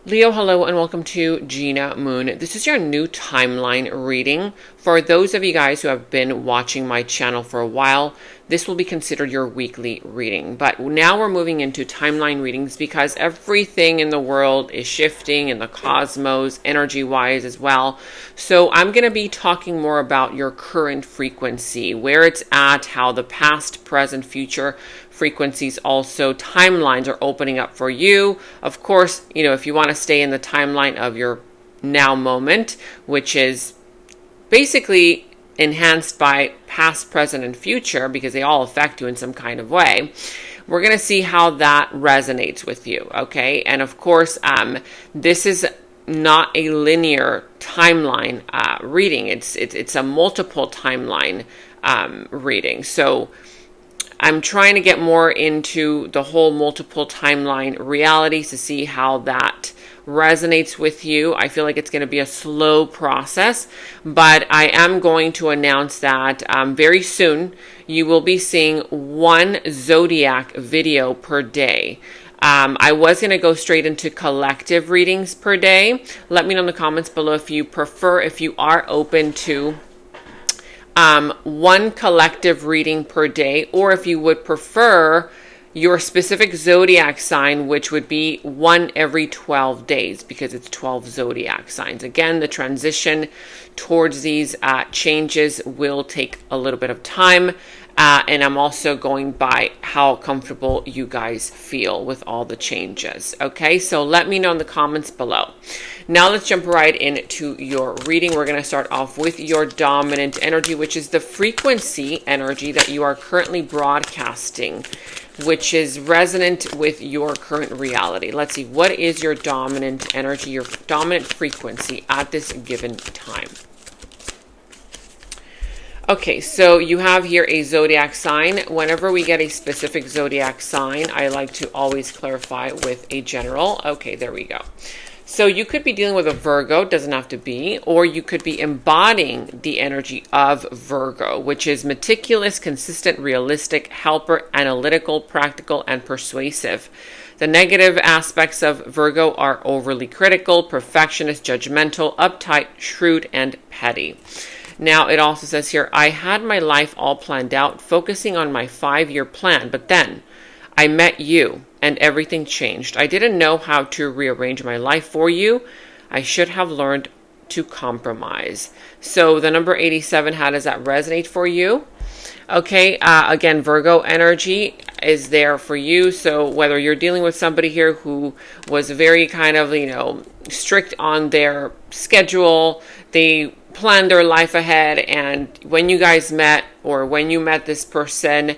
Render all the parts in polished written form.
Leo, hello, and welcome to Gena Moon. This is your new timeline reading. For those of you guys who have been watching my channel for a while, this will be considered your weekly reading. But now we're moving into timeline readings because everything in the world is shifting in the cosmos, energy-wise as well. So I'm going to be talking more about your current frequency, where it's at, how the past, present, future frequencies, also timelines are opening up for you. Of course, if you want to stay in the timeline of your now moment, which is basically enhanced by past, present, and future, because they all affect you in some kind of way, we're going to see how that resonates with you. Okay. And of course, this is not a linear timeline reading. It's a multiple timeline reading. So I'm trying to get more into the whole multiple timeline reality to see how that resonates with you. I feel like it's going to be a slow process, but I am going to announce that very soon you will be seeing one zodiac video per day. I was going to go straight into collective readings per day. Let me know in the comments below if you prefer, if you are open to one collective reading per day, or if you would prefer your specific zodiac sign, which would be one every 12 days because it's 12 zodiac signs. Again, the transition towards these changes will take a little bit of time. And I'm also going by how comfortable you guys feel with all the changes. Okay, so let me know in the comments below. Now let's jump right into your reading. We're going to start off with your dominant energy, which is the frequency energy that you are currently broadcasting, which is resonant with your current reality. Let's see, what is your dominant energy, your dominant frequency at this given time? Okay, so you have here a zodiac sign. Whenever we get a specific zodiac sign, I like to always clarify with a general. Okay, there we go. So you could be dealing with a Virgo, doesn't have to be, or you could be embodying the energy of Virgo, which is meticulous, consistent, realistic, helper, analytical, practical, and persuasive. The negative aspects of Virgo are overly critical, perfectionist, judgmental, uptight, shrewd, and petty. Now, it also says here, I had my life all planned out, focusing on my 5-year plan, but then I met you and everything changed. I didn't know how to rearrange my life for you. I should have learned to compromise. So the number 87, how does that resonate for you? Okay, again, Virgo energy is there for you. So whether you're dealing with somebody here who was very kind of, strict on their schedule, they planned their life ahead, and when you guys met, or when you met this person,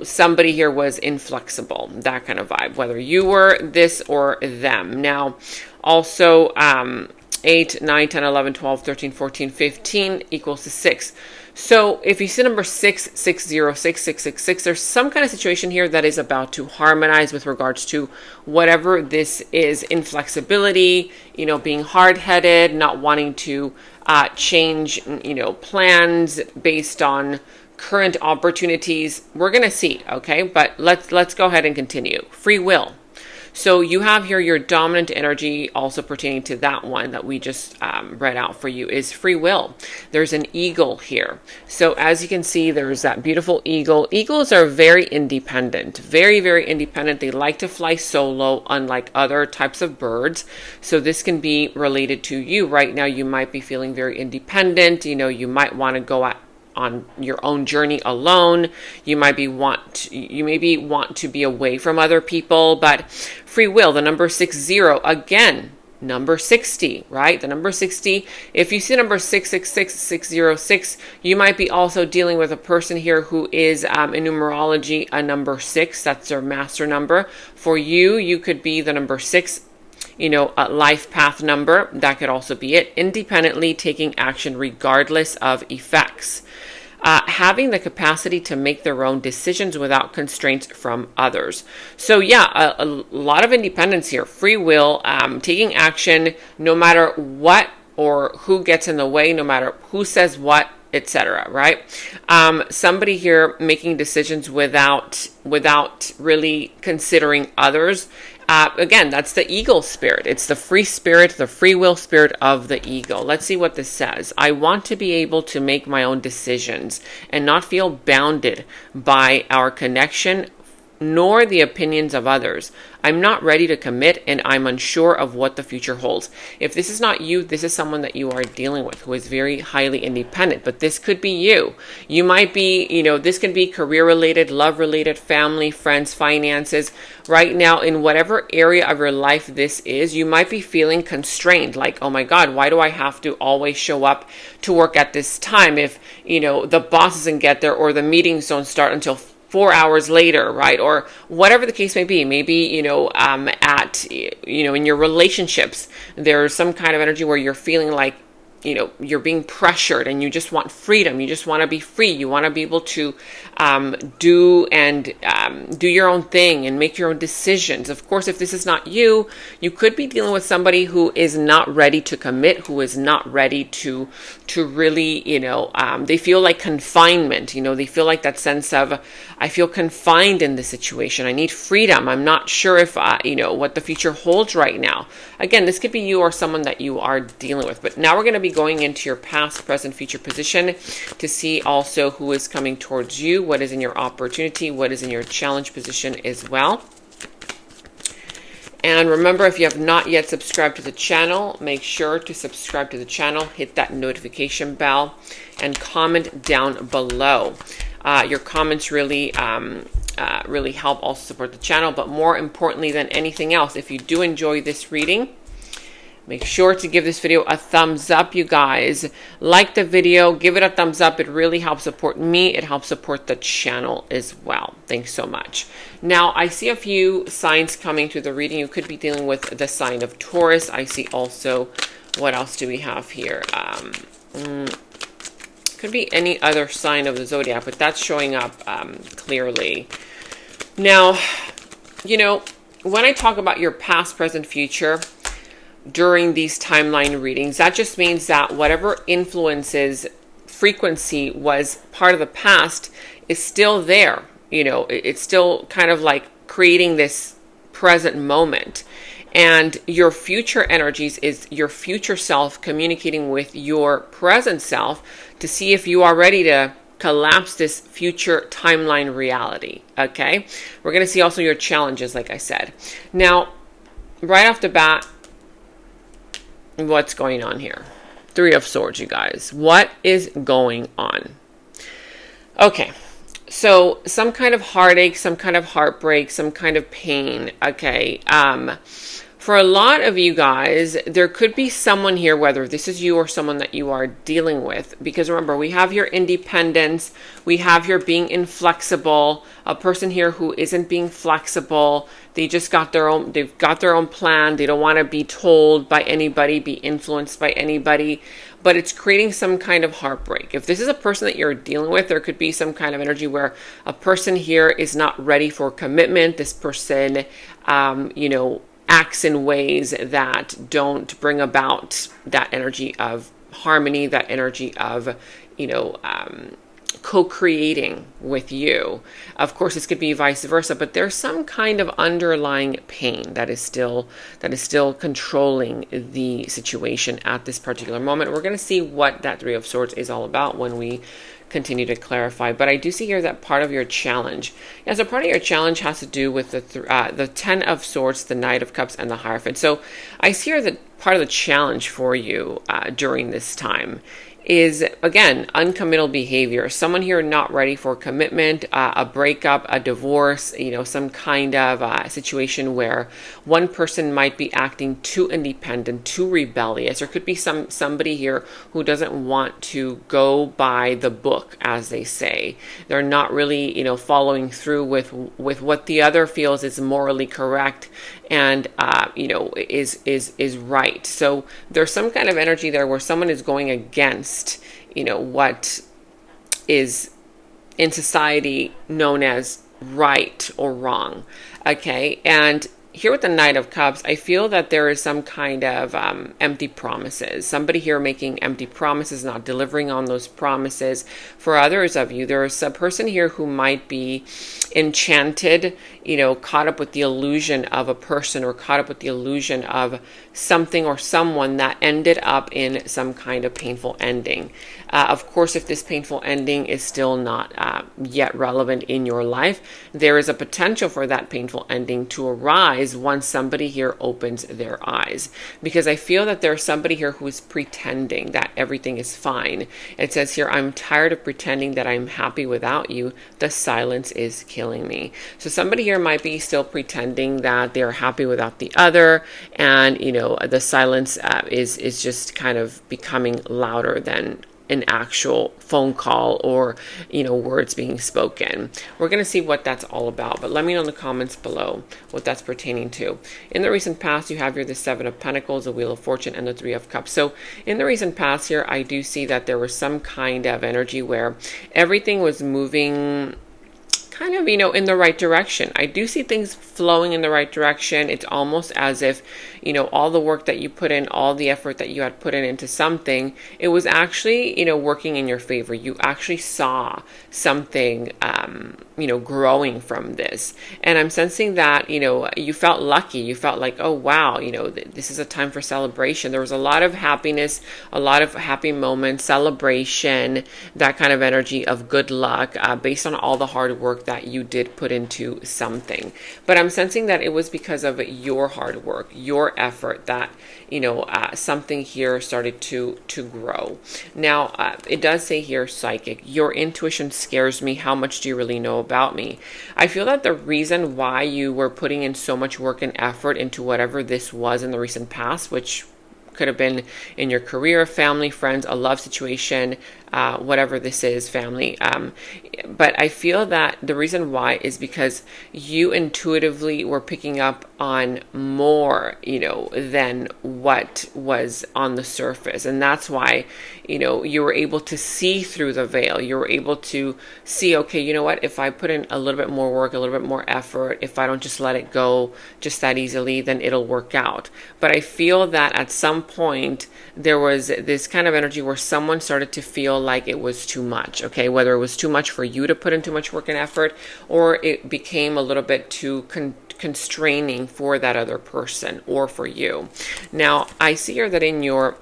somebody here was inflexible, that kind of vibe, whether you were this or them. Now, also 8, 9, 10, 11, 12, 13, 14, 15 equals to 6. So if you see number 6, 6, 0, 6, 6, 6, 6, there's some kind of situation here that is about to harmonize with regards to whatever this is. Inflexibility, being hard-headed, not wanting to change, plans based on current opportunities. We're going to see, okay? But let's go ahead and continue. Free will. So you have here your dominant energy, also pertaining to that one that we just read out for you, is free will. There's an eagle here. So as you can see, there's that beautiful eagle. Eagles are very independent, very, very independent. They like to fly solo, unlike other types of birds. So this can be related to you. Right now, you might be feeling very independent. You might want to go on your own journey alone. You maybe want to be away from other people, but free will, the number 60, again, number 60, right? The number 60, if you see number 666, 606, you might be also dealing with a person here who is in numerology a number 6. That's their master number. For you, you could be the number 6, a life path number. That could also be it. Independently taking action regardless of effects. Having the capacity to make their own decisions without constraints from others. So yeah, a lot of independence here. Free will, taking action no matter what or who gets in the way, no matter who says what, etc. Right? Somebody here making decisions without really considering others. Again, that's the eagle spirit. It's the free spirit, the free will spirit of the eagle. Let's see what this says. I want to be able to make my own decisions and not feel bounded by our connection nor the opinions of others. I'm not ready to commit and I'm unsure of what the future holds. If this is not you, this is someone that you are dealing with who is very highly independent, but this could be you. You might be, this can be career related, love related, family, friends, finances. Right now, in whatever area of your life this is, you might be feeling constrained, like, oh my God, why do I have to always show up to work at this time if, the boss doesn't get there or the meetings don't start until 4 hours later, right? Or whatever the case may be. Maybe, in your relationships, there's some kind of energy where you're feeling like, you're being pressured and you just want freedom. You just want to be free. You want to be able to do your own thing and make your own decisions. Of course, if this is not you, you could be dealing with somebody who is not ready to commit, who is not ready to really, they feel like confinement. They feel like that sense of, I feel confined in this situation. I need freedom. I'm not sure if, what the future holds right now. Again, this could be you or someone that you are dealing with. But now we're going to be going into your past, present, future position to see also who is coming towards you, what is in your opportunity, what is in your challenge position as well. And remember, if you have not yet subscribed to the channel, make sure to subscribe to the channel, hit that notification bell, and comment down below. Your comments really help also support the channel. But more importantly than anything else, if you do enjoy this reading, make sure to give this video a thumbs up, you guys. Like the video, give it a thumbs up. It really helps support me. It helps support the channel as well. Thanks so much. Now, I see a few signs coming to the reading. You could be dealing with the sign of Taurus. I see also, what else do we have here? Could be any other sign of the zodiac, but that's showing up clearly. Now, when I talk about your past, present, future, during these timeline readings, that just means that whatever influences frequency was part of the past is still there. It's still kind of like creating this present moment. And your future energies is your future self communicating with your present self to see if you are ready to collapse this future timeline reality. Okay? We're going to see also your challenges, like I said. Now, right off the bat, what's going on here? Three of Swords, you guys. What is going on? Okay. So some kind of heartache, some kind of heartbreak, some kind of pain. Okay. For a lot of you guys, there could be someone here, whether this is you or someone that you are dealing with, because remember, we have your independence, we have your being inflexible, a person here who isn't being flexible. They've got their own plan. They don't want to be told by anybody, be influenced by anybody, but it's creating some kind of heartbreak. If this is a person that you're dealing with, there could be some kind of energy where a person here is not ready for commitment. This person, acts in ways that don't bring about that energy of harmony, that energy of, co-creating with you. Of course, this could be vice versa, but there's some kind of underlying pain that is still controlling the situation at this particular moment. We're going to see what that Three of Swords is all about when we continue to clarify. But I do see here that part of your challenge, so part of your challenge has to do with the Ten of Swords, the Knight of Cups, and the Hierophant. So I see here that part of the challenge for you during this time is, again, uncommittal behavior. Someone here not ready for commitment, a breakup, a divorce, some kind of situation where one person might be acting too independent, too rebellious. There could be somebody here who doesn't want to go by the book, as they say. They're not really, following through with what the other feels is morally correct and is right. So there's some kind of energy there where someone is going against what is in society known as right or wrong. Okay, and here with the Knight of Cups, I feel that there is some kind of empty promises. Somebody here making empty promises, not delivering on those promises. For others of you, there is a person here who might be enchanted, caught up with the illusion of a person, or caught up with the illusion of something or someone that ended up in some kind of painful ending. Of course, if this painful ending is still not yet relevant in your life, there is a potential for that painful ending to arise once somebody here opens their eyes. Because I feel that there's somebody here who is pretending that everything is fine. It says here, I'm tired of pretending that I'm happy without you. The silence is killing me. So somebody here might be still pretending that they're happy without the other, and the silence is just kind of becoming louder than an actual phone call or words being spoken. We're going to see what that's all about, but let me know in the comments below what that's pertaining to. In the recent past, you have here the Seven of Pentacles, the Wheel of Fortune, and the Three of Cups. So in the recent past here, I do see that there was some kind of energy where everything was moving kind of, in the right direction. I do see things flowing in the right direction. It's almost as if, all the work that you put in, all the effort that you had put into something, it was actually, working in your favor. You actually saw something, growing from this. And I'm sensing that, you felt lucky. You felt like, oh, wow, this is a time for celebration. There was a lot of happiness, a lot of happy moments, celebration, that kind of energy of good luck, based on all the hard work that you did put into something. But I'm sensing that it was because of your hard work, your effort, that something here started to grow. Now it does say here, psychic, your intuition scares me. How much do you really know about me? I feel that the reason why you were putting in so much work and effort into whatever this was in the recent past, which could have been in your career, family, friends, a love situation, whatever this is, family. But I feel that the reason why is because you intuitively were picking up on more, than what was on the surface. And that's why, you were able to see through the veil. You were able to see, okay, you know what, if I put in a little bit more work, a little bit more effort, if I don't just let it go just that easily, then it'll work out. But I feel that at some point, there was this kind of energy where someone started to feel like it was too much, okay? Whether it was too much for you to put in too much work and effort, or it became a little bit too constraining for that other person or for you. Now, I see here that in your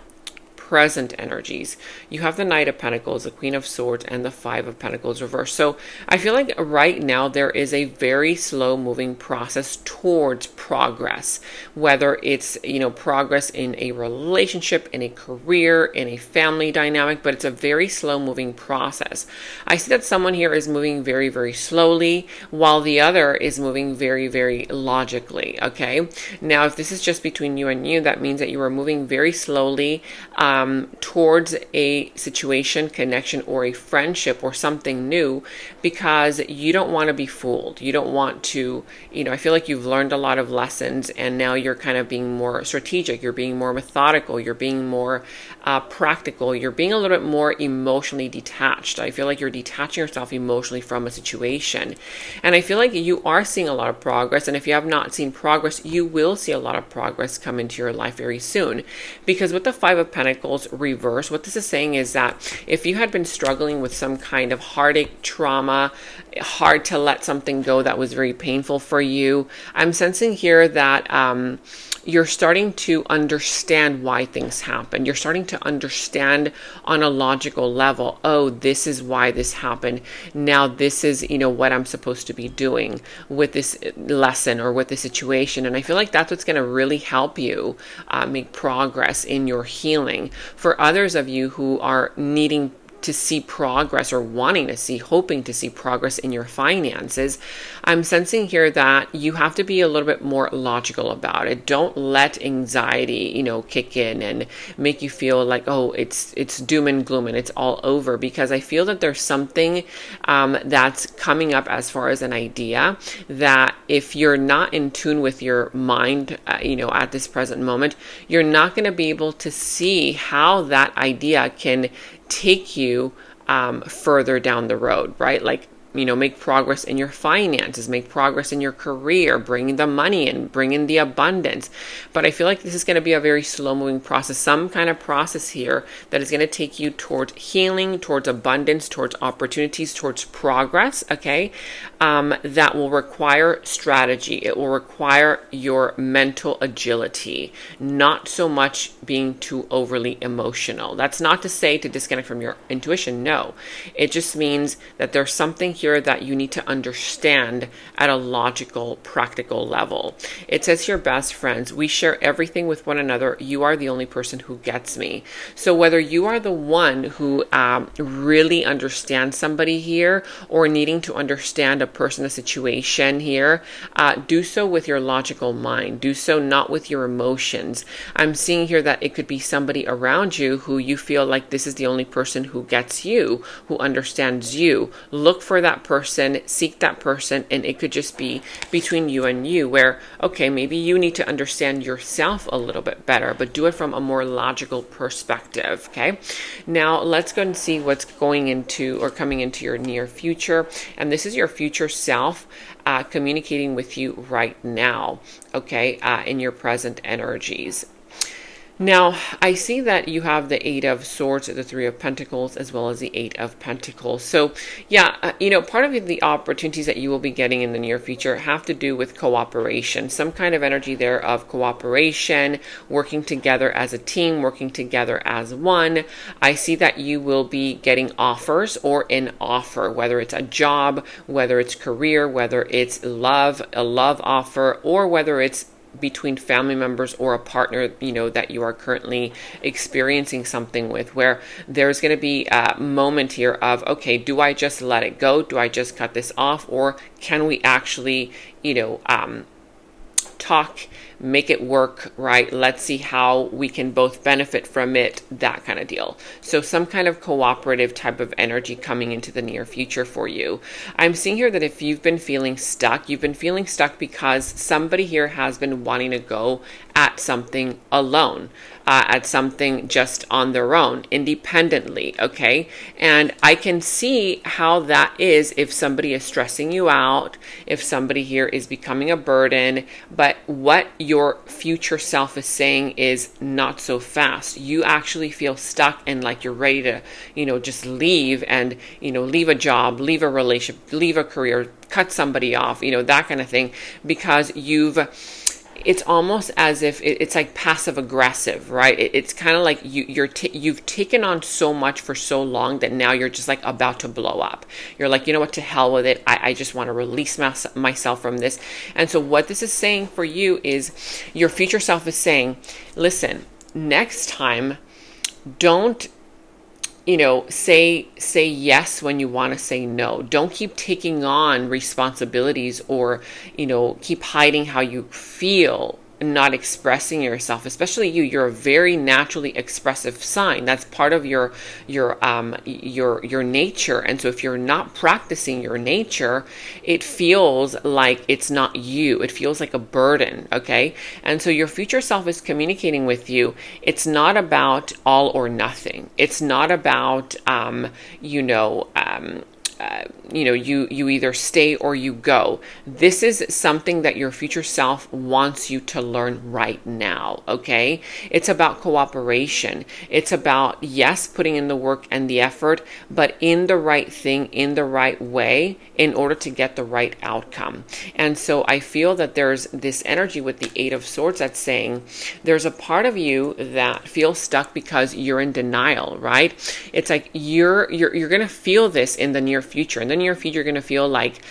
present energies, you have the Knight of Pentacles, the Queen of Swords, and the Five of Pentacles reversed. So I feel like right now there is a very slow moving process towards progress, whether it's, progress in a relationship, in a career, in a family dynamic, but it's a very slow moving process. I see that someone here is moving very, very slowly, while the other is moving very, very logically. Okay. Now, if this is just between you and you, that means that you are moving very slowly, towards a situation, connection, or a friendship or something new, because you don't want to be fooled. You don't want to, I feel like you've learned a lot of lessons, and now you're kind of being more strategic. You're being more methodical. You're being more practical. You're being a little bit more emotionally detached. I feel like you're detaching yourself emotionally from a situation. And I feel like you are seeing a lot of progress. And if you have not seen progress, you will see a lot of progress come into your life very soon. Because with the Five of Pentacles reverse, what this is saying is that if you had been struggling with some kind of heartache, trauma, hard to let something go that was very painful for you, I'm sensing here that you're starting to understand why things happen. You're starting to understand on a logical level, oh, this is why this happened. Now this is, what I'm supposed to be doing with this lesson or with this situation. And I feel like that's what's going to really help you make progress in your healing. For others of you who are needing to see progress or wanting to see, hoping to see progress in your finances, I'm sensing here that you have to be a little bit more logical about it. Don't let anxiety, kick in and make you feel like, oh, it's doom and gloom and it's all over, because I feel that there's something that's coming up as far as an idea that if you're not in tune with your mind, at this present moment, you're not going to be able to see how that idea can take you further down the road, right? Like make progress in your finances, make progress in your career, bring the money in, bring in the abundance. But I feel like this is going to be a very slow moving process, some kind of process here that is going to take you towards healing, towards abundance, towards opportunities, towards progress, okay? That will require strategy. It will require your mental agility, not so much being too overly emotional. That's not to say to disconnect from your intuition. No, it just means that there's something here that you need to understand at a logical, practical level. It says here, best friends, we share everything with one another. You are the only person who gets me. So whether you are the one who really understands somebody here, or needing to understand a person, a situation here, do so with your logical mind. Do so not with your emotions. I'm seeing here that it could be somebody around you who you feel like this is the only person who gets you, who understands you. Look for that person, seek that person, and it could just be between you and you, where, okay, maybe you need to understand yourself a little bit better, but do it from a more logical perspective, okay? Now, let's go and see what's going into or coming into your near future. And this is your future self communicating with you right now, okay, in your present energies. Now, I see that you have the Eight of Swords, the Three of Pentacles, as well as the Eight of Pentacles. So, yeah, part of the opportunities that you will be getting in the near future have to do with cooperation. Some kind of energy there of cooperation, working together as a team, working together as one. I see that you will be getting offers or an offer, whether it's a job, whether it's career, whether it's love, a love offer, or whether it's between family members or a partner, that you are currently experiencing something with, where there's going to be a moment here of, okay, do I just let it go? Do I just cut this off? Or can we actually, talk, make it work, right? Let's see how we can both benefit from it, that kind of deal. So some kind of cooperative type of energy coming into the near future for you. I'm seeing here that if you've been feeling stuck, because somebody here has been wanting to go at something alone, at something just on their own, independently, okay? And I can see how that is if somebody is stressing you out, if somebody here is becoming a burden, but what your future self is saying is not so fast. You actually feel stuck and like you're ready to, just leave and, leave a job, leave a relationship, leave a career, cut somebody off, that kind of thing, because it's almost as if it's like passive aggressive, right? It's kind of like you've taken on so much for so long that now you're just like about to blow up. You're like, you know what, to hell with it. I just want to release myself from this. And so what this is saying for you is your future self is saying, listen, next time, don't say yes when you want to say no. Don't keep taking on responsibilities or, keep hiding how you feel, not expressing yourself. Especially you're a very naturally expressive sign. That's part of your nature. And so if you're not practicing your nature, it feels like it's not you. It feels like a burden, okay? And so your future self is communicating with you. It's not about all or nothing. It's not about you either stay or you go. This is something that your future self wants you to learn right now, okay? It's about cooperation. It's about, yes, putting in the work and the effort, but in the right thing, in the right way, in order to get the right outcome. And so I feel that there's this energy with the Eight of Swords that's saying there's a part of you that feels stuck because you're in denial, right? It's like you're going to feel this in the near future. In the near future, you're going to feel like,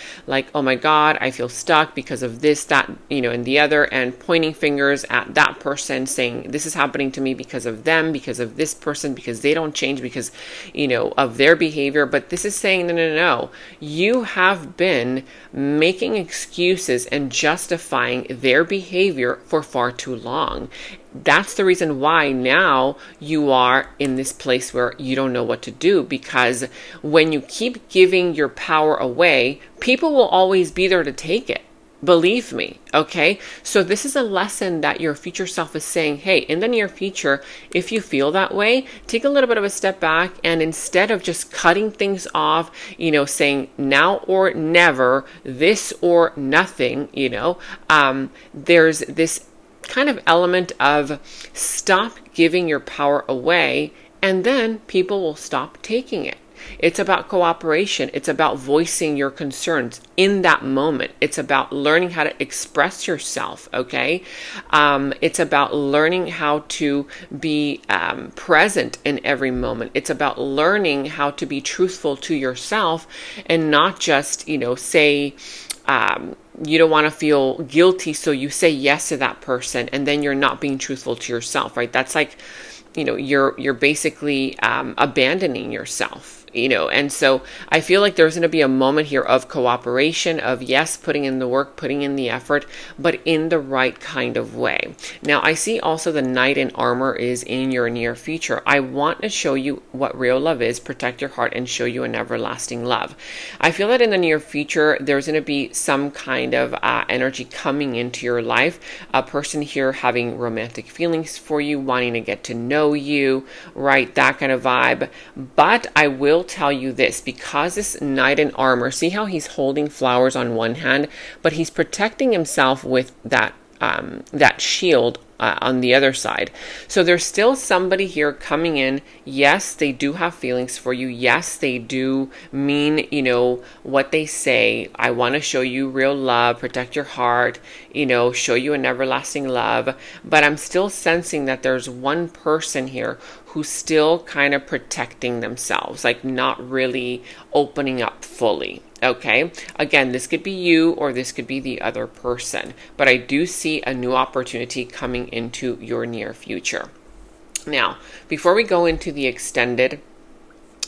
oh my God, I feel stuck because of this, that, and the other, and pointing fingers at that person saying, this is happening to me because of them, because of this person, because they don't change, because, of their behavior. But this is saying, no. You have been making excuses and justifying their behavior for far too long. That's the reason why now you are in this place where you don't know what to do, because when you keep giving your power away, people will always be there to take it. Believe me, okay? So this is a lesson that your future self is saying, hey, in the near future, if you feel that way, take a little bit of a step back, and instead of just cutting things off, saying now or never, this or nothing, there's this kind of element of stop giving your power away, and then people will stop taking it. It's about cooperation. It's about voicing your concerns in that moment. It's about learning how to express yourself, okay? It's about learning how to be present in every moment. It's about learning how to be truthful to yourself and not just, say, you don't want to feel guilty, so you say yes to that person, and then you're not being truthful to yourself, right? That's like, you're basically abandoning yourself. And so I feel like there's going to be a moment here of cooperation, of yes, putting in the work, putting in the effort, but in the right kind of way. Now, I see also the Knight in armor is in your near future. I want to show you what real love is, protect your heart, and show you an everlasting love. I feel that in the near future, there's going to be some kind of energy coming into your life, a person here having romantic feelings for you, wanting to get to know you, right? That kind of vibe. But I will tell you this, because this Knight in armor, see how he's holding flowers on one hand, but he's protecting himself with that shield on the other side. So there's still somebody here coming in. Yes, they do have feelings for you. Yes, they do mean, what they say. I want to show you real love, protect your heart, show you an everlasting love. But I'm still sensing that there's one person here who's still kind of protecting themselves, like not really opening up fully. Okay. Again, this could be you or this could be the other person, but I do see a new opportunity coming into your near future. Now, before we go into the extended,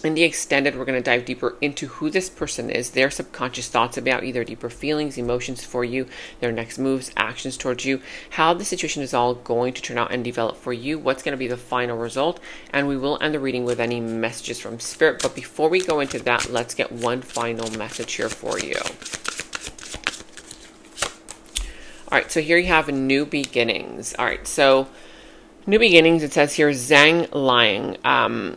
in the extended, we're going to dive deeper into who this person is, their subconscious thoughts about you, their deeper feelings, emotions for you, their next moves, actions towards you, how the situation is all going to turn out and develop for you, what's going to be the final result, and we will end the reading with any messages from Spirit. But before we go into that, let's get one final message here for you. All right, so here you have new beginnings. All right, so new beginnings, it says here, Zhang Liang.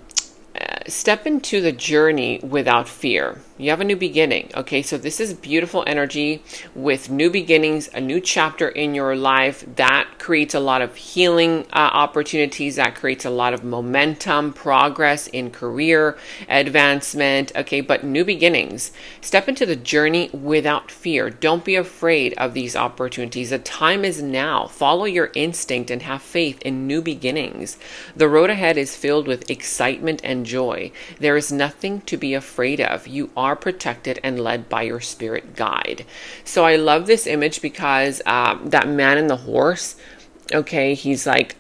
Step into the journey without fear. You have a new beginning. Okay, so this is beautiful energy with new beginnings, a new chapter in your life that creates a lot of healing opportunities, that creates a lot of momentum, progress in career advancement. Okay, but new beginnings. Step into the journey without fear. Don't be afraid of these opportunities. The time is now. Follow your instinct and have faith in new beginnings. The road ahead is filled with excitement and joy. There is nothing to be afraid of. You are protected and led by your spirit guide. So I love this image because that man and the horse, okay, he's like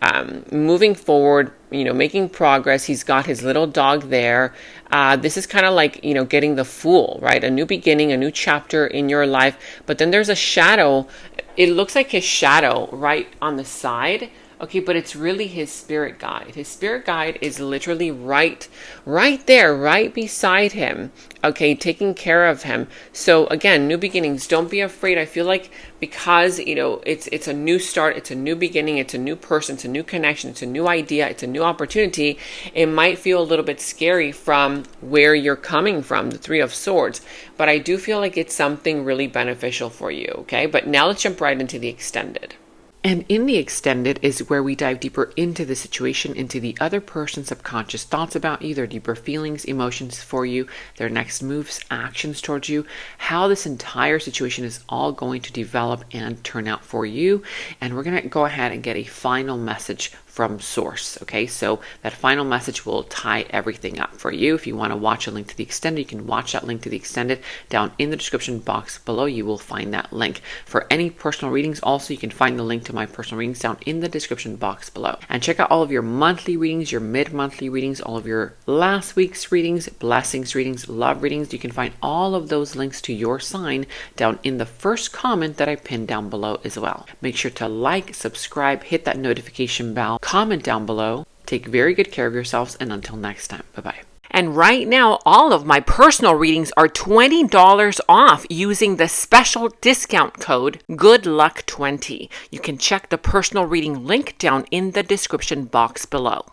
moving forward, making progress. He's got his little dog there. This is kind of like, getting the Fool, right? A new beginning, a new chapter in your life. But then there's a shadow. It looks like his shadow right on the side. Okay, but it's really his spirit guide. His spirit guide is literally right there, right beside him. Okay, taking care of him. So again, new beginnings. Don't be afraid. I feel like because, it's a new start, it's a new beginning, it's a new person, it's a new connection, it's a new idea, it's a new opportunity. It might feel a little bit scary from where you're coming from, the Three of Swords. But I do feel like it's something really beneficial for you. Okay, but now let's jump right into the extended. And in the extended is where we dive deeper into the situation, into the other person's subconscious thoughts about you, their deeper feelings, emotions for you, their next moves, actions towards you, how this entire situation is all going to develop and turn out for you. And we're going to go ahead and get a final message from Source. Okay, so that final message will tie everything up for you. If you want to watch a link to the extended, you can watch that link to the extended down in the description box below. You will find that link. For any personal readings, also you can find the link to my personal readings down in the description box below. And check out all of your monthly readings, your mid-monthly readings, all of your last week's readings, blessings readings, love readings. You can find all of those links to your sign down in the first comment that I pinned down below as well. Make sure to like, subscribe, hit that notification bell, comment down below. Take very good care of yourselves, and until next time, bye-bye. And right now, all of my personal readings are $20 off using the special discount code GOODLUCK20. You can check the personal reading link down in the description box below.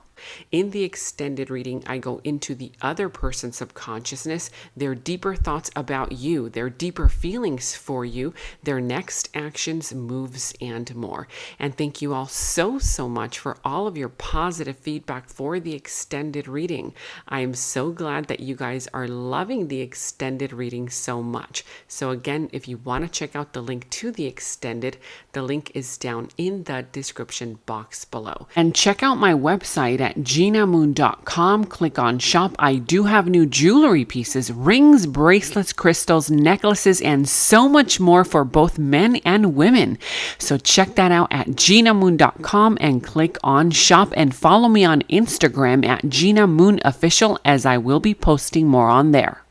In the extended reading, I go into the other person's subconsciousness, their deeper thoughts about you, their deeper feelings for you, their next actions, moves, and more. And thank you all so much for all of your positive feedback for the extended reading. I am so glad that you guys are loving the extended reading so much. So again, if you want to check out the link to the extended, the link is down in the description box below. And check out my website at genamoon.com. Click on shop. I do have new jewelry pieces, rings, bracelets, crystals, necklaces, and so much more for both men and women. So check that out at genamoon.com and click on shop, and follow me on Instagram at Gena Moon Official, as I will be posting more on there.